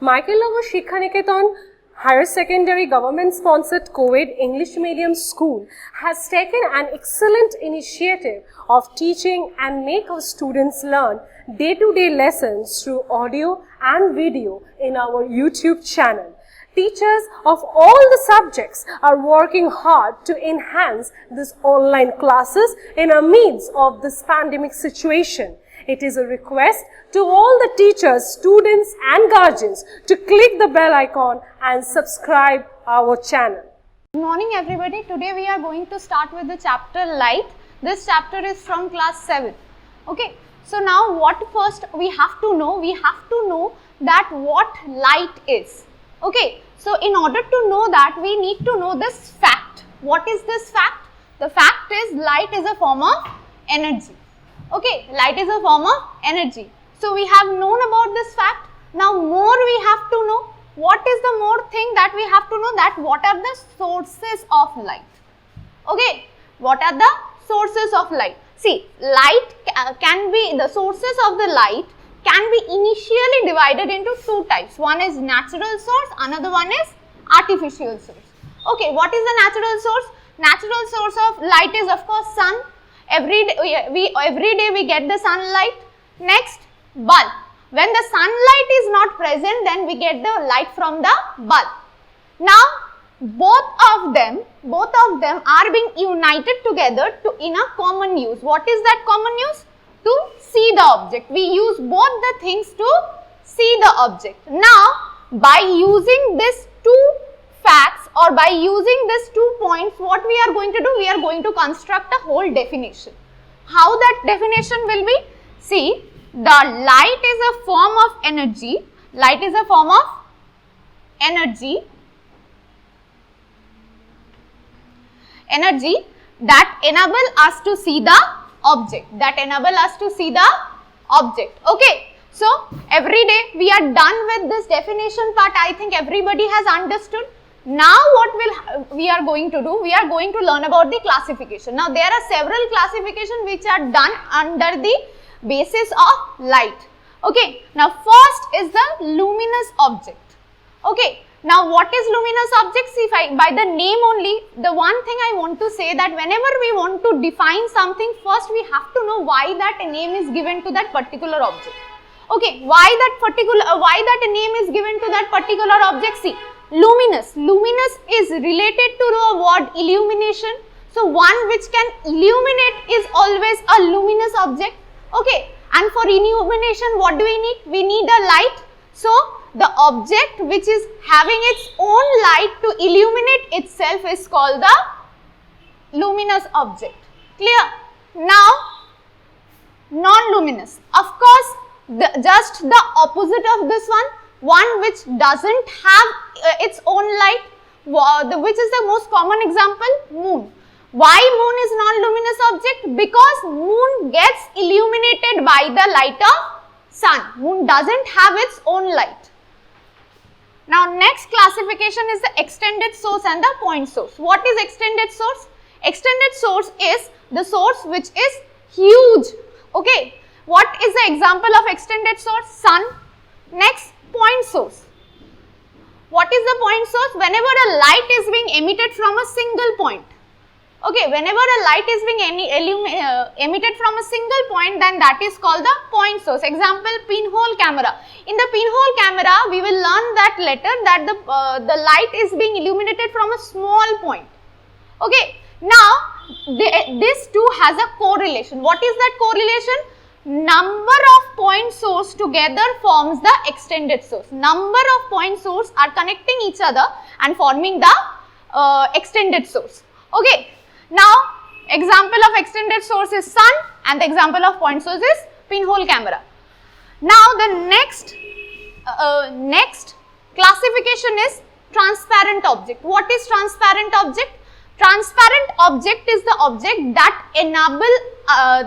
Michael Shikha Niketan Higher Secondary Government-sponsored co-ed English medium school has taken an excellent initiative of teaching and make our students learn day-to-day lessons through audio and video in our YouTube channel. Teachers of all the subjects are working hard to enhance these online classes in the midst of this pandemic situation. It is a request to all the teachers, students and guardians to click the bell icon and subscribe our channel. Good morning everybody. Today we are going to start with the chapter Light. This chapter is from class 7. Okay. So now what first we have to know? We have to know that what light is. Okay. So in order to know that, we need to know this fact. What is this fact? The fact is light is a form of energy. Okay, light is a form of energy. So we have known about this fact. Now more we have to know. What is the more thing that we have to know? That what are the sources of light? Okay, what are the sources of light? See, light can be, the sources of the light can be initially divided into two types. One is natural source, another one is artificial source. Okay, what is the natural source? Natural source of light is of course sun. Every day we get the sunlight. Next, bulb. When the sunlight is not present, then we get the light from the bulb. Now, both of them are being united together in a common use. What is that common use? To see the object. We use both the things to see the object. Now, by using these two facts or by using these 2 points, what we are going to do? We are going to construct a whole definition. How that definition will be? See, the light is a form of energy. Light is a form of energy that enable us to see the object. Okay. So, every day we are done with this definition part. I think everybody has understood. Now, what we are going to do? We are going to learn about the classification. Now, there are several classifications which are done under the basis of light. Okay. Now, first is the luminous object. Okay. Now, what is luminous object? See, by the name only, the one thing I want to say that whenever we want to define something, first we have to know why that name is given to that particular object. Okay, why that name is given to that particular object? See, luminous is related to the word illumination. So, one which can illuminate is always a luminous object. Okay, and for illumination, what do we need? We need a light. So, the object which is having its own light to illuminate itself is called the luminous object. Clear? Now, non-luminous. Of course, just the opposite of this one which doesn't have its own light, which is the most common example, moon. Why moon is non-luminous object? Because moon gets illuminated by the light of sun. Moon doesn't have its own light. Now, next classification is the extended source and the point source. What is extended source? Extended source is the source which is huge. Okay. What is the example of extended source? Sun. Next, point source. What is the point source? Whenever a light is being emitted from a single point. Okay, whenever a light is being emitted from a single point, then that is called the point source. Example, pinhole camera. In the pinhole camera, we will learn that later that the light is being illuminated from a small point. Okay, now this too has a correlation. What is that correlation? Number of point source together forms the extended source. Number of point source are connecting each other and forming the extended source. Okay. Now, example of extended source is sun and the example of point source is pinhole camera. Now, the next classification is transparent object. What is transparent object? Transparent object is the object that enable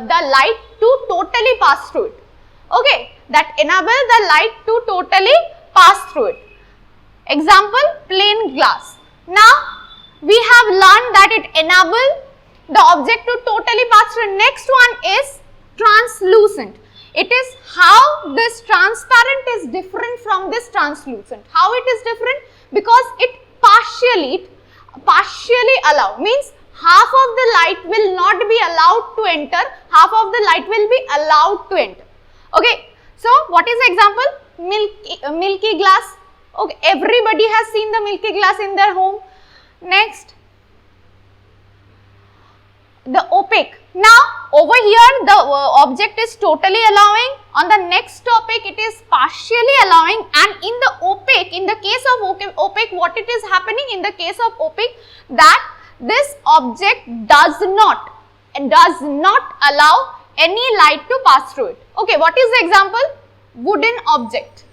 the light to totally pass through it. Okay, that enable the light to totally pass through it. Example, plain glass. Now, we have learned that it enable the object to totally pass through. Next one is translucent. It is how this transparent is different from this translucent. How it is different? Because it partially allow, means half of the light will not be allowed to enter, half of the light will be allowed to enter. Okay. So, what is the example? Milky glass. Okay. Everybody has seen the milky glass in their home. Next, the opaque. Now, over here the object is totally allowing. On the next topic, it is partially allowing, and in the opaque, in the case of opaque, what it is happening in the case of opaque, that this object does not allow any light to pass through it. Okay, what is the example? Wooden object.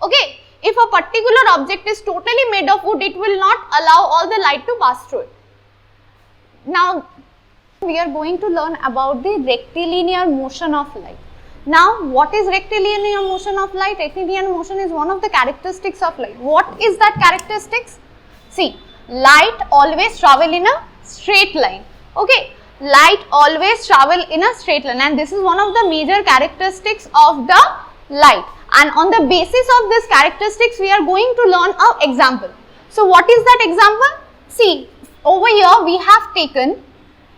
Okay, if a particular object is totally made of wood, it will not allow all the light to pass through it. Now, we are going to learn about the rectilinear motion of light. Now, what is rectilinear motion of light? Rectilinear motion is one of the characteristics of light. What is that characteristics? See, light always travel in a straight line. Okay, light always travel in a straight line, and this is one of the major characteristics of the light. And on the basis of this characteristics, we are going to learn an example. So, what is that example? See, over here we have taken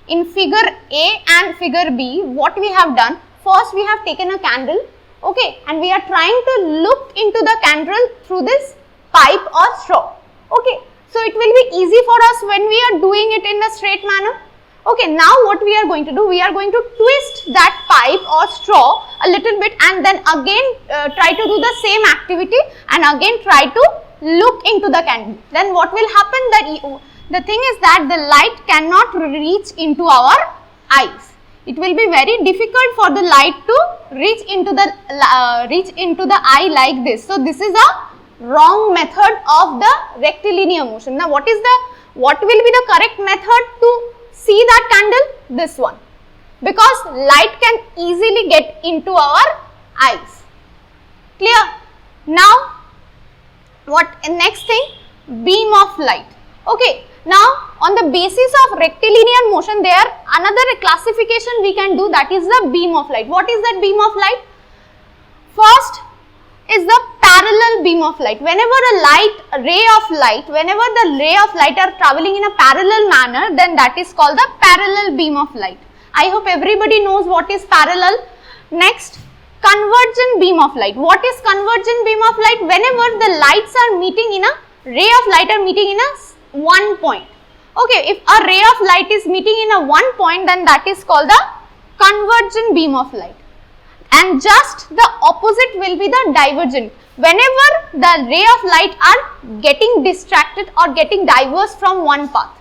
in figure A and figure B, what we have done, first we have taken a candle, okay, and we are trying to look into the candle through this pipe or straw, okay. So, it will be easy for us when we are doing it in a straight manner. Okay, now what we are going to do, we are going to twist that pipe or straw a little bit and then again try to do the same activity and again try to look into the candle. Then what will happen, that the thing is that the light cannot reach into our eyes. It will be very difficult for the light to reach into the eye like this. So, this is a wrong method of the rectilinear motion. Now, what will be the correct method to see that candle? This one, because light can easily get into our eyes. Clear? Now, what next thing? Beam of light. Okay. Now, on the basis of rectilinear motion, there another classification we can do, that is the beam of light. What is that beam of light? First is the parallel beam of light. Whenever the ray of light are traveling in a parallel manner, then that is called the parallel beam of light. I hope everybody knows what is parallel. Next, convergent beam of light. What is convergent beam of light? Whenever the lights are meeting in a ray of light are meeting in a one point. Okay, if a ray of light is meeting in a one point, then that is called the convergent beam of light. And just the opposite will be the divergent. Whenever the ray of light are getting distracted or getting diverse from one path.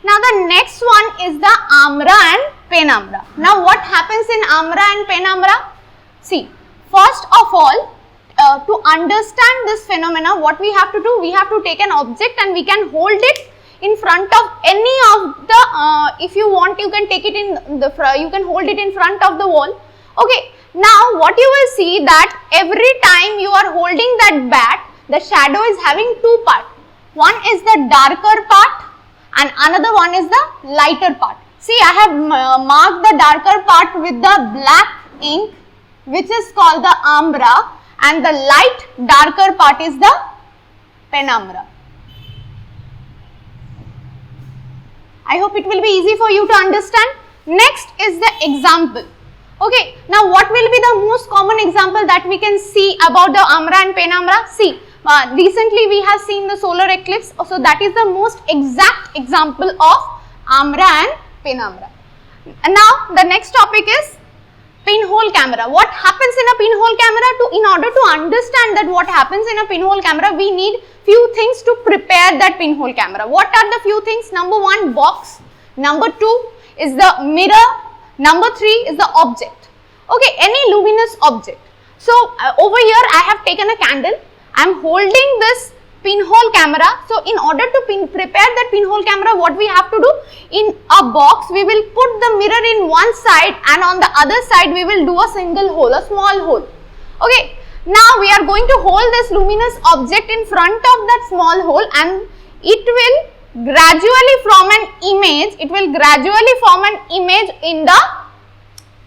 Now, the next one is the ambra and penumbra. Now, what happens in ambra and penumbra? See, first of all, to understand this phenomena, what we have to do, we have to take an object and we can hold it in front of any of the, if you want, you can take it in the, you can hold it in front of the wall. Okay, now what you will see that every time you are holding that bat, the shadow is having two parts. One is the darker part and another one is the lighter part. See, I have marked the darker part with the black ink, which is called the ambra, and the light darker part is the penumbra. I hope it will be easy for you to understand. Next is the example. Okay, now what will be the most common example that we can see about the ambra and penumbra? See, recently we have seen the solar eclipse, so that is the most exact example of ambra and penumbra. And now the next topic is pinhole camera. What happens in a pinhole camera? In order to understand that what happens in a pinhole camera, we need few things to prepare that pinhole camera. What are the few things? Number one, box. Number two is the mirror. Number three is the object. Okay, any luminous object. So, over here I have taken a candle. I am holding this pinhole camera. So, in order to prepare that pinhole camera, what we have to do? In a box, we will put the mirror in one side and on the other side we will do a single hole, a small hole. Okay. Now, we are going to hold this luminous object in front of that small hole and it will gradually form an image. It will gradually form an image in the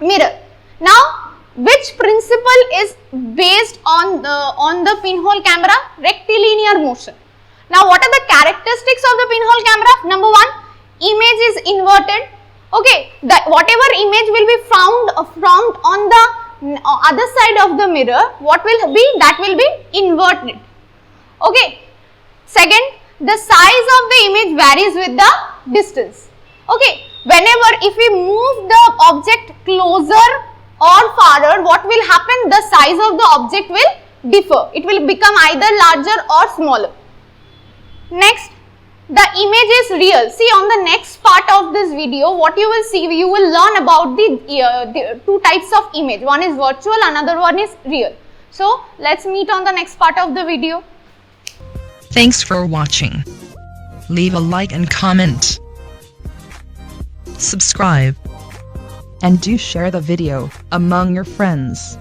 mirror. Now, Which principle is based on the pinhole camera? Rectilinear motion. Now, what are the characteristics of the pinhole camera? Number one, image is inverted. Okay, whatever image will be found on the other side of the mirror, what will be? That will be inverted. Okay. Second, the size of the image varies with the distance. Okay, whenever if we move the object closer or farther, what will happen? The size of the object will differ. It will become either larger or smaller. Next, the image is real. See, on the next part of this video, what you will see, you will learn about the two types of image. One is virtual, another one is real. So, let's meet on the next part of the video. Thanks for watching. Leave a like and comment. Subscribe. And do share the video among your friends.